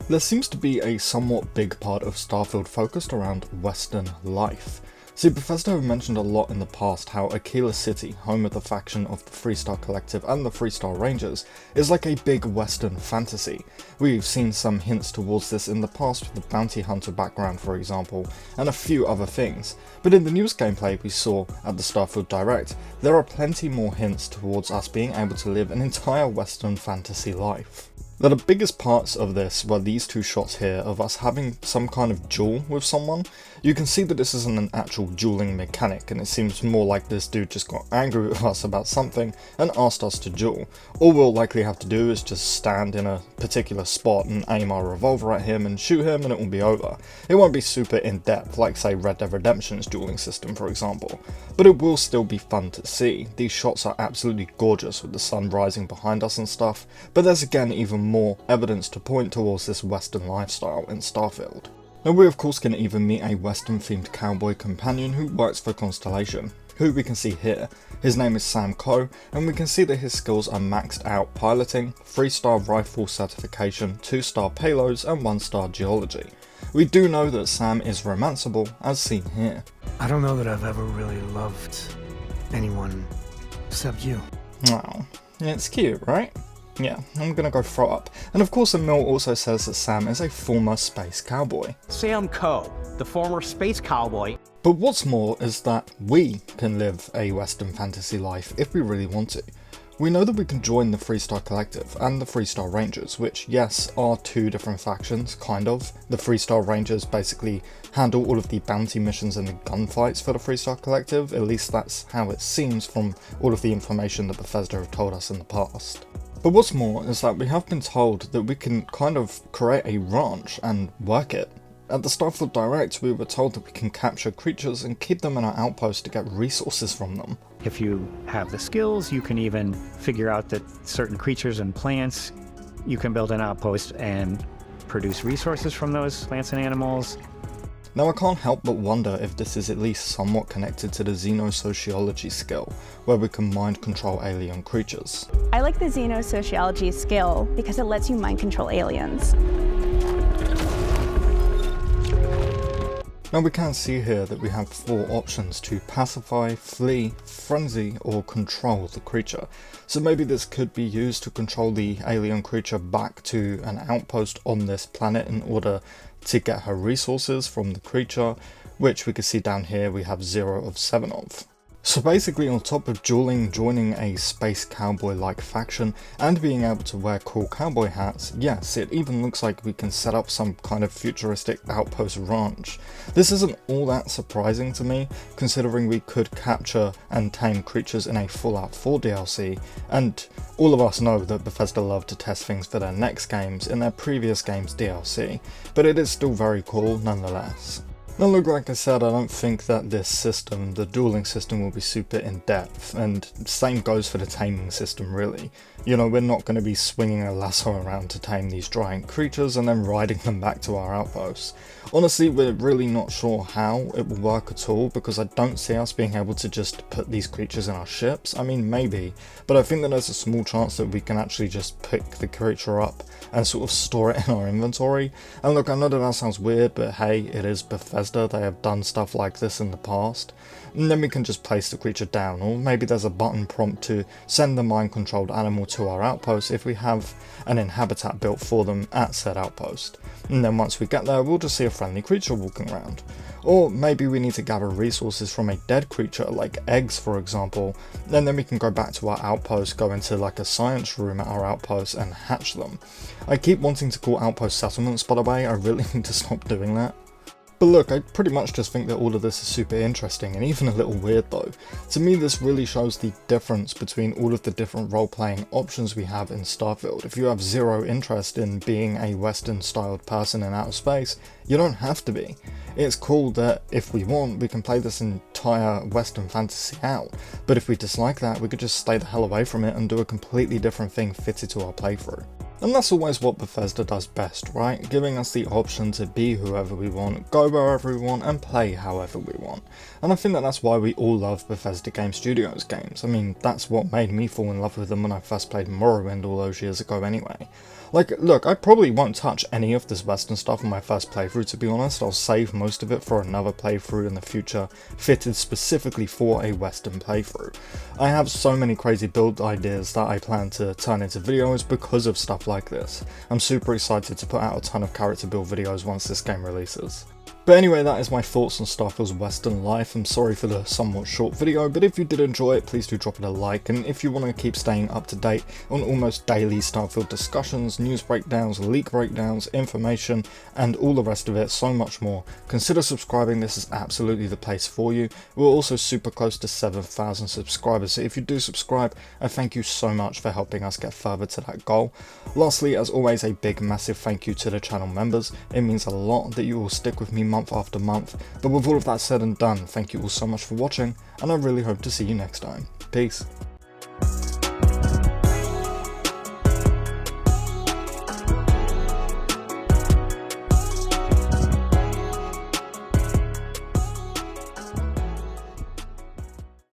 There seems to be a somewhat big part of Starfield focused around Western life. See, Bethesda have mentioned a lot in the past how Aquila City, home of the faction of the Freestar Collective and the Freestar Rangers, is like a big Western fantasy. We've seen some hints towards this in the past with the bounty hunter background, for example, and a few other things, but in the news gameplay we saw at the Starfield Direct, there are plenty more hints towards us being able to live an entire Western fantasy life. Now, the biggest parts of this were these two shots here of us having some kind of duel with someone. You can see that this isn't an actual dueling mechanic, and it seems more like this dude just got angry with us about something and asked us to duel. All we'll likely have to do is just stand in a particular spot and aim our revolver at him and shoot him and it will be over. It won't be super in-depth like say Red Dead Redemption's dueling system for example, but it will still be fun to see. These shots are absolutely gorgeous with the sun rising behind us and stuff, but there's again even more evidence to point towards this Western lifestyle in Starfield. Now we of course can even meet a Western themed cowboy companion who works for Constellation, who we can see here. His name is Sam Coe, and we can see that his skills are maxed out piloting, 3-star rifle certification, 2-star payloads and 1-star geology. We do know that Sam is romanceable as seen here. I don't know that I've ever really loved anyone except you. Oh, it's cute, right? Yeah, I'm gonna go throw up. And of course Emil also says that Sam is a former space cowboy. Sam Coe, the former space cowboy. But what's more is that we can live a Western fantasy life if we really want to. We know that we can join the Freestar Collective and the Freestar Rangers, which yes, are two different factions, kind of. The Freestar Rangers basically handle all of the bounty missions and the gunfights for the Freestar Collective, at least that's how it seems from all of the information that Bethesda have told us in the past. But what's more is that we have been told that we can kind of create a ranch and work it. At the Starfield Direct we were told that we can capture creatures and keep them in our outpost to get resources from them. If you have the skills, you can even figure out that certain creatures and plants, you can build an outpost and produce resources from those plants and animals. Now I can't help but wonder if this is at least somewhat connected to the xenosociology skill, where we can mind control alien creatures. I like the xenosociology skill because it lets you mind control aliens. Now we can see here that we have 4 options to pacify, flee, frenzy or control the creature. So maybe this could be used to control the alien creature back to an outpost on this planet in order to get her resources from the creature, which we can see down here we have 0 of 7 of. So basically on top of dueling, joining a space cowboy like faction and being able to wear cool cowboy hats, yes, it even looks like we can set up some kind of futuristic outpost ranch. This isn't all that surprising to me, considering we could capture and tame creatures in a Fallout 4 DLC, and all of us know that Bethesda love to test things for their next games in their previous games DLC, but it is still very cool nonetheless. Now look, like I said, I don't think that this system, the dueling system, will be super in-depth, and same goes for the taming system really. You know, we're not going to be swinging a lasso around to tame these giant creatures and then riding them back to our outposts. Honestly, we're really not sure how it will work at all, because I don't see us being able to just put these creatures in our ships. I mean, maybe, but I think that there's a small chance that we can actually just pick the creature up and sort of store it in our inventory. And look, I know that sounds weird, but hey, it is Bethesda, they have done stuff like this in the past. And then we can just place the creature down, or maybe there's a button prompt to send the mind-controlled animal to our outpost if we have an inhabitat built for them at said outpost. And then once we get there, we'll just see a friendly creature walking around. Or maybe we need to gather resources from a dead creature, like eggs for example, and then we can go back to our outpost, go into like a science room at our outpost and hatch them. I keep wanting to call outpost settlements, by the way, I really need to stop doing that. But look, I pretty much just think that all of this is super interesting and even a little weird though. To me this really shows the difference between all of the different role-playing options we have in Starfield. If you have 0 interest in being a Western styled person in outer space, you don't have to be. It's cool that if we want, we can play this entire Western fantasy out, but if we dislike that, we could just stay the hell away from it and do a completely different thing fitted to our playthrough. And that's always what Bethesda does best, right? Giving us the option to be whoever we want, go wherever we want, and play however we want. And I think that that's why we all love Bethesda Game Studios games. I mean, that's what made me fall in love with them when I first played Morrowind all those years ago anyway. Like, look, I probably won't touch any of this Western stuff on my first playthrough, to be honest. I'll save most of it for another playthrough in the future, fitted specifically for a Western playthrough. I have so many crazy build ideas that I plan to turn into videos because of stuff like this. I'm super excited to put out a ton of character build videos once this game releases. But anyway, that is my thoughts on Starfields Western Life. I'm sorry for the somewhat short video, but if you did enjoy it, please do drop it a like, and if you want to keep staying up to date on almost daily Starfield discussions, news breakdowns, leak breakdowns, information, and all the rest of it, so much more, consider subscribing. This is absolutely the place for you. We're also super close to 7,000 subscribers, so if you do subscribe, I thank you so much for helping us get further to that goal. Lastly, as always, a big massive thank you to the channel members. It means a lot that you all stick with me month after month, but with all of that said and done, thank you all so much for watching, and I really hope to see you next time. Peace.